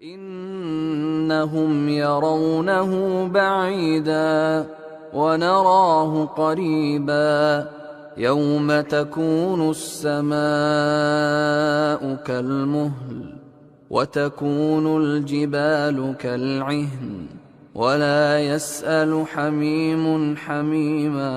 إنهم يرونه بعيدا ونراه قريبا يوم تكون السماء كالمهل وتكون الجبال كالعهن ولا يسأل حميم حميما.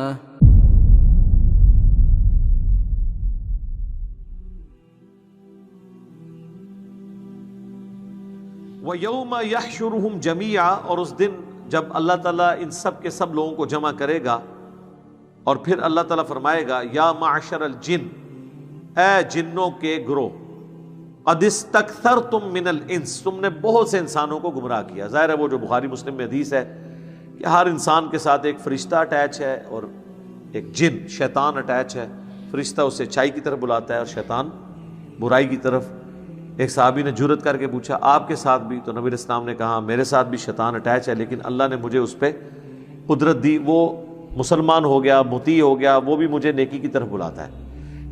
وَيَوْمَ يَحْشُرُهُمْ جَمِيعًا، اور اس دن جب اللہ تعالیٰ ان سب کے سب لوگوں کو جمع کرے گا، اور پھر اللہ تعالیٰ فرمائے گا یا معشر الجن، اے جنوں کے گروہ، قد استکثرتم من الانس، تم نے بہت سے انسانوں کو گمراہ کیا۔ ظاہر ہے وہ جو بخاری مسلم میں حدیث ہے کہ ہر انسان کے ساتھ ایک فرشتہ اٹیچ ہے اور ایک جن شیطان اٹیچ ہے۔ فرشتہ اسے اچائی کی طرف بلاتا ہے اور شیطان برائی کی طرف۔ ایک صحابی نے جرأت کر کے پوچھا آپ کے ساتھ بھی؟ تو نبی اسلام نے کہا میرے ساتھ بھی شیطان اٹیچ ہے، لیکن اللہ نے مجھے اس پہ قدرت دی، وہ مسلمان ہو گیا، مطیع ہو گیا، وہ بھی مجھے نیکی کی طرف بلاتا ہے۔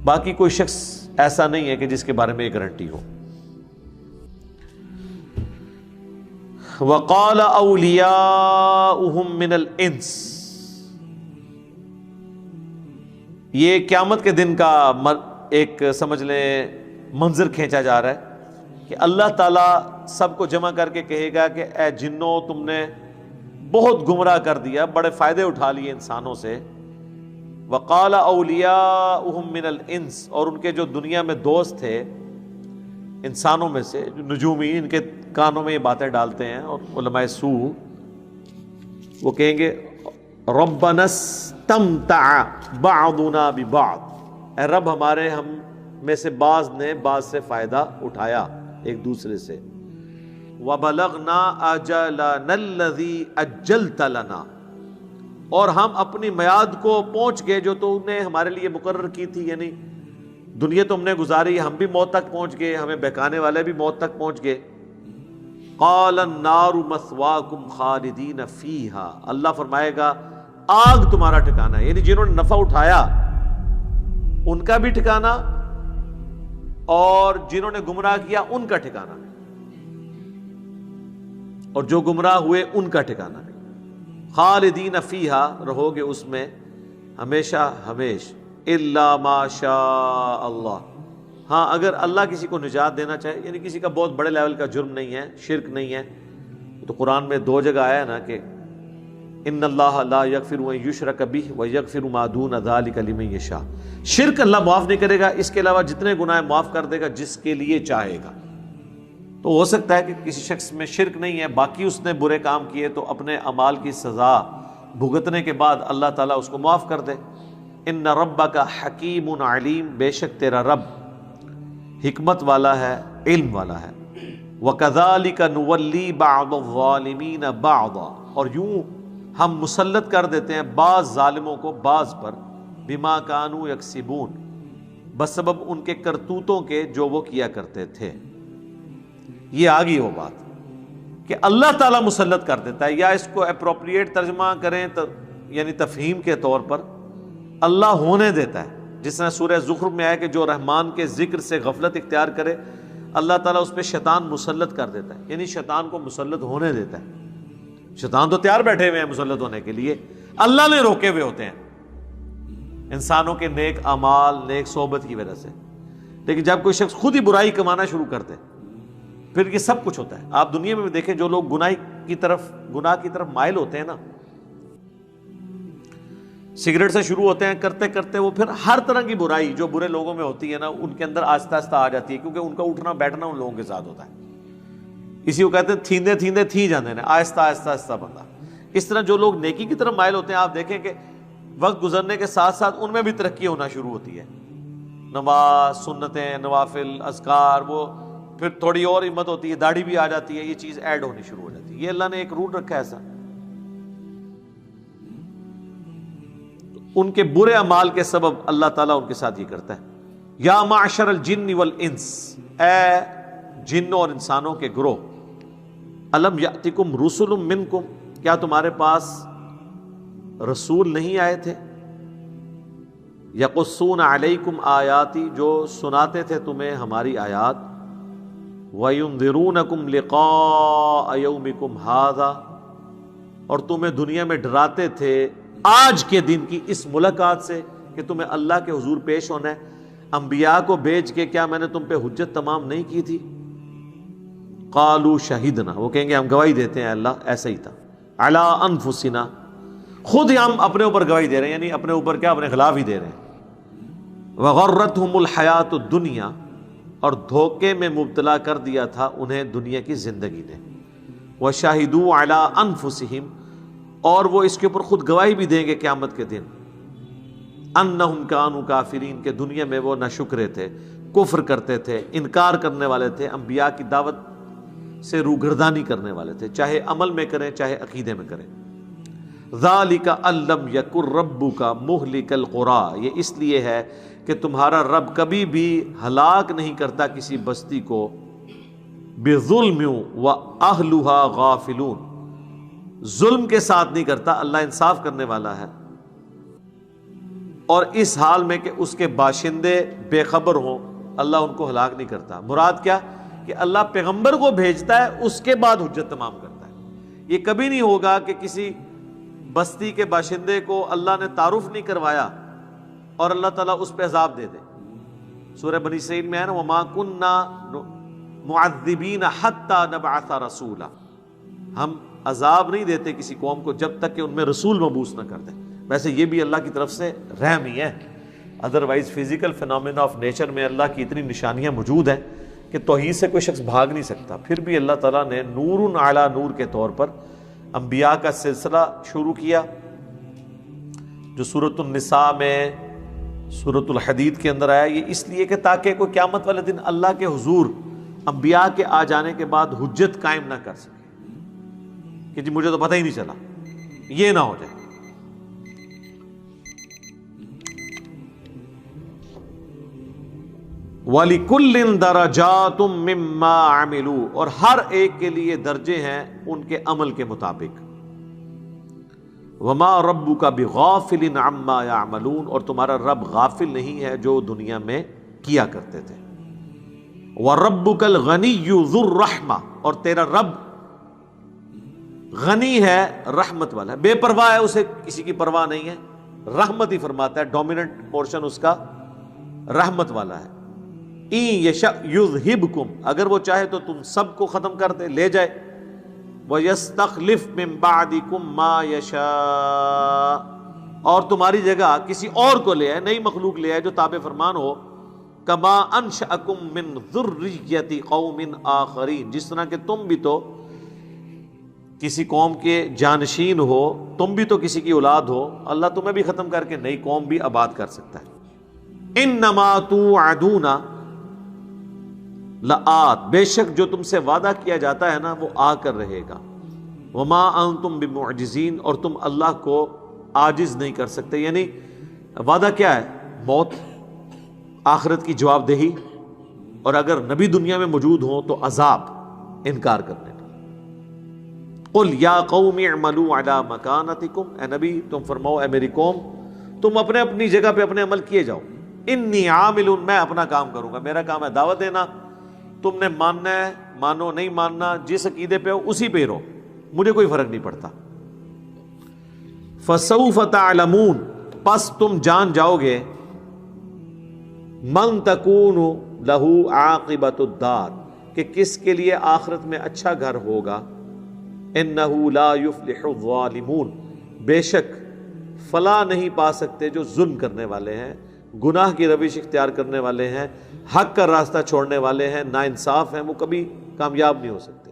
باقی کوئی شخص ایسا نہیں ہے کہ جس کے بارے میں یہ گارنٹی ہو۔ وَقَالَ أَوْلِيَاؤُهُم مِّنَ الْإِنسِ، یہ قیامت کے دن کا ایک سمجھ لیں منظر کھینچا جا رہا ہے کہ اللہ تعالیٰ سب کو جمع کر کے کہے گا کہ اے جنوں، تم نے بہت گمراہ کر دیا، بڑے فائدے اٹھا لیے انسانوں سے۔ وقال اولیاؤہم من الانس، اور ان کے جو دنیا میں دوست تھے انسانوں میں سے، جو نجومی ان کے کانوں میں یہ باتیں ڈالتے ہیں اور علماء سوء، وہ کہیں گے ربنا استمتع بعضنا ببعض، اے رب ہمارے ہم میں سے بعض نے بعض سے فائدہ اٹھایا ایک دوسرے سے۔ وَبَلَغْنَا أَجَلَنَا الَّذِي أَجَّلْتَ لَنَا، اور ہم اپنی میعاد کو پہنچ گئے جو تو نے ہمارے لیے مقرر کی تھی، یعنی دنیا تو ہم نے گزاری، ہم بھی موت تک پہنچ گئے، ہمیں بہکانے والے بھی موت تک پہنچ گئے۔ قَالَ النَّارُ مَثْوَاكُمْ خَالِدِينَ فِيهَا، اللہ فرمائے گا آگ تمہارا ٹھکانہ ہے، یعنی جنہوں نے نفع اٹھایا ان کا بھی ٹھکانہ، اور جنہوں نے گمراہ کیا ان کا ٹھکانہ نہیں، اور جو گمراہ ہوئے ان کا ٹھکانہ نہیں۔ خالدین فیہا، رہو گے اس میں ہمیشہ ہمیش، الا ما شاء اللہ، ہاں اگر اللہ کسی کو نجات دینا چاہے، یعنی کسی کا بہت بڑے لیول کا جرم نہیں ہے، شرک نہیں ہے، تو قرآن میں دو جگہ آیا ہے نا کہ ان اللہ لا یغفر ان یشرک بہ ویغفر ما دون ذلک لمن یشاء، شرک اللہ معاف نہیں کرے گا، اس کے علاوہ جتنے گناہ معاف کر دے گا جس کے لیے چاہے گا۔ تو ہو سکتا ہے کہ کسی شخص میں شرک نہیں ہے، باقی اس نے برے کام کیے تو اپنے اعمال کی سزا بھگتنے کے بعد اللہ تعالیٰ اس کو معاف کر دے۔ ان ربک حکیم علیم، بے شک تیرا رب حکمت والا ہے، علم والا ہے۔ وکذالک نولی بعض الظالمین بعضا، اور یوں ہم مسلط کر دیتے ہیں بعض ظالموں کو بعض پر، بما کانوا یکسبون، بسبب ان کے کرتوتوں کے جو وہ کیا کرتے تھے۔ یہ آگی وہ بات کہ اللہ تعالیٰ مسلط کر دیتا ہے، یا اس کو اپروپریٹ ترجمہ کریں تو یعنی تفہیم کے طور پر اللہ ہونے دیتا ہے، جس طرح سورہ زخرف میں آیا کہ جو رحمان کے ذکر سے غفلت اختیار کرے اللہ تعالیٰ اس پہ شیطان مسلط کر دیتا ہے، یعنی شیطان کو مسلط ہونے دیتا ہے۔ شیطان تو تیار بیٹھے ہوئے ہیں مسلط ہونے کے لیے، اللہ نے روکے ہوئے ہوتے ہیں انسانوں کے نیک اعمال، نیک صحبت کی وجہ سے۔ لیکن جب کوئی شخص خود ہی برائی کمانا شروع کر دے پھر یہ سب کچھ ہوتا ہے۔ آپ دنیا میں بھی دیکھیں جو لوگ گناہ کی طرف مائل ہوتے ہیں نا، سگریٹ سے شروع ہوتے ہیں، کرتے کرتے وہ پھر ہر طرح کی برائی جو برے لوگوں میں ہوتی ہے نا ان کے اندر آہستہ آہستہ آ جاتی ہے، کیونکہ ان کا اٹھنا بیٹھنا ان لوگوں کے ساتھ ہوتا ہے۔ اسی کو کہتے ہیں تھیندے تھیندے تھی جاندے نے، آہستہ آہستہ آہستہ بندہ۔ اس طرح جو لوگ نیکی کی طرف مائل ہوتے ہیں آپ دیکھیں کہ وقت گزرنے کے ساتھ ساتھ ان میں بھی ترقی ہونا شروع ہوتی ہے، نماز، سنتیں، نوافل، اذکار، وہ پھر تھوڑی اور ہمت ہوتی ہے، داڑھی بھی آ جاتی ہے، یہ چیز ایڈ ہونی شروع ہو جاتی ہے۔ یہ اللہ نے ایک رول رکھا ہے ایسا۔ ان کے برے اعمال کے سبب اللہ تعالیٰ ان کے ساتھ یہ کرتا ہے۔ یا معشر الجن والانس، اے جنوں اور انسانوں کے گروہ، الم یاتکم رسل منکم، کیا تمہارے پاس رسول نہیں آئے تھے؟ یقصون علیکم آیاتی، جو سناتے تھے تمہیں ہماری آیات، وَيُنذِرُونَكُمْ لِقَاءَ يَوْمِكُمْ هَذَا، اور تمہیں دنیا میں ڈراتے تھے آج کے دن کی اس ملاقات سے کہ تمہیں اللہ کے حضور پیش ہونا ہے. انبیاء کو بھیج کے کیا میں نے تم پہ حجت تمام نہیں کی تھی؟ قالوا شہدنا، وہ کہیں گے ہم گواہی دیتے ہیں اللہ ایسا ہی تھا. علی انفسنا، خود ہی ہم اپنے اوپر گواہی دے رہے ہیں، یعنی اپنے اوپر کیا، اپنے خلاف ہی دے رہے ہیں. وغرتہم الحیات الدنیا، اور دھوکے میں مبتلا کر دیا تھا انہیں دنیا کی زندگی نے. وشاہدوا علی انفسہم، اور وہ اس کے اوپر خود گواہی بھی دیں گے قیامت کے دن، انہم کانوا کافرین، کہ دنیا میں وہ ناشکرے تھے، کفر کرتے تھے، انکار کرنے والے تھے، انبیاء کی دعوت سے روگردانی کرنے والے تھے، چاہے عمل میں کریں چاہے عقیدے میں کریں. ذالک ان لم یکن ربک مہلک القری، یہ اس لیے ہے کہ تمہارا رب کبھی بھی ہلاک نہیں کرتا کسی بستی کو بظلم واہلھا غافلون، ظلم کے ساتھ نہیں کرتا، اللہ انصاف کرنے والا ہے. اور اس حال میں کہ اس کے باشندے بے خبر ہوں اللہ ان کو ہلاک نہیں کرتا. مراد کیا کہ اللہ پیغمبر کو بھیجتا ہے اس کے بعد حجت تمام کرتا ہے. یہ کبھی نہیں ہوگا کہ کسی بستی کے باشندے کو اللہ نے تعارف نہیں کروایا اور اللہ تعالیٰ اس پہ عذاب دے دے. سورہ بنی اسرائیل میں ہے نا وما کننا معذبین حتی نبعث رسولا، ہم عذاب نہیں دیتے کسی قوم کو جب تک کہ ان میں رسول مبعوث نہ کر دیں. ویسے یہ بھی اللہ کی طرف سے رحم ہی ہے، otherwise physical phenomena of nature میں اللہ کی اتنی نشانیاں موجود ہیں کہ توحید سے کوئی شخص بھاگ نہیں سکتا. پھر بھی اللہ تعالیٰ نے نور علی نور کے طور پر انبیاء کا سلسلہ شروع کیا، جو سورۃ النساء میں سورۃ الحدید کے اندر آیا. یہ اس لیے کہ تاکہ کوئی قیامت والے دن اللہ کے حضور انبیاء کے آ جانے کے بعد حجت قائم نہ کر سکے کہ جی مجھے تو پتہ ہی نہیں چلا، یہ نہ ہو جائے. وَلِكُلٍّ دَرَجَاتٌ مِّمَّا عَمِلُوا، اور ہر ایک کے لیے درجے ہیں ان کے عمل کے مطابق. وَمَا رَبُّكَ بِغَافِلٍ عَمَّا يَعْمَلُونَ، اور تمہارا رب غافل نہیں ہے جو دنیا میں کیا کرتے تھے. وَرَبُّكَ الْغَنِيُّ ذُو الرَّحْمَةِ، اور تیرا رب غنی ہے، رحمت والا ہے، بے پرواہ ہے، اسے کسی کی پرواہ نہیں ہے، رحمت ہی فرماتا ہے، ڈومیننٹ پورشن اس کا رحمت والا ہے. اِن یشأ یذھبکم، اگر وہ چاہے تو تم سب کو ختم کر دے، لے جائے. وَیَسْتَخْلِفْ مِن بَعْدِکم مَا یشاء، اور تمہاری جگہ کسی اور کو لے آئے، نئی مخلوق لے آئے جو تابع فرمان ہو. کما انشأکم من ذریۃ قوم آخرین، جس طرح کہ تم بھی تو کسی قوم کے جانشین ہو، تم بھی تو کسی کی اولاد ہو، اللہ تمہیں بھی ختم کر کے نئی قوم بھی آباد کر سکتا ہے. انما توعدون لآت، بے شک جو تم سے وعدہ کیا جاتا ہے نا وہ آ کر رہے گا. وما انتم بمعجزین، اور تم اللہ کو عاجز نہیں کر سکتے. یعنی وعدہ کیا ہے؟ موت، آخرت کی جواب دہی، اور اگر نبی دنیا میں موجود ہوں تو عذاب، انکار کرنے. قل یا قوم اعملوا علی مکانتکم، اے نبی تم فرماؤ اے میری قوم تم اپنے اپنی جگہ پہ اپنے عمل کیے جاؤ. انی عامل، میں اپنا کام کروں گا، میرا کام ہے دعوت دینا، تم نے ماننا ہے مانو، نہیں ماننا جس عقیدے پہ ہو اسی پہ رہو، مجھے کوئی فرق نہیں پڑتا. فسوف تعلمون، پس تم جان جاؤ گے، من تکون لہ عاقبۃ الدار، کہ کس کے لیے آخرت میں اچھا گھر ہوگا. انہ لا یفلح الظالمون، بے شک فلاح نہیں پا سکتے جو ظلم کرنے والے ہیں، گناہ کی روش اختیار کرنے والے ہیں، حق کا راستہ چھوڑنے والے ہیں، ناانصاف ہیں، وہ کبھی کامیاب نہیں ہو سکتے.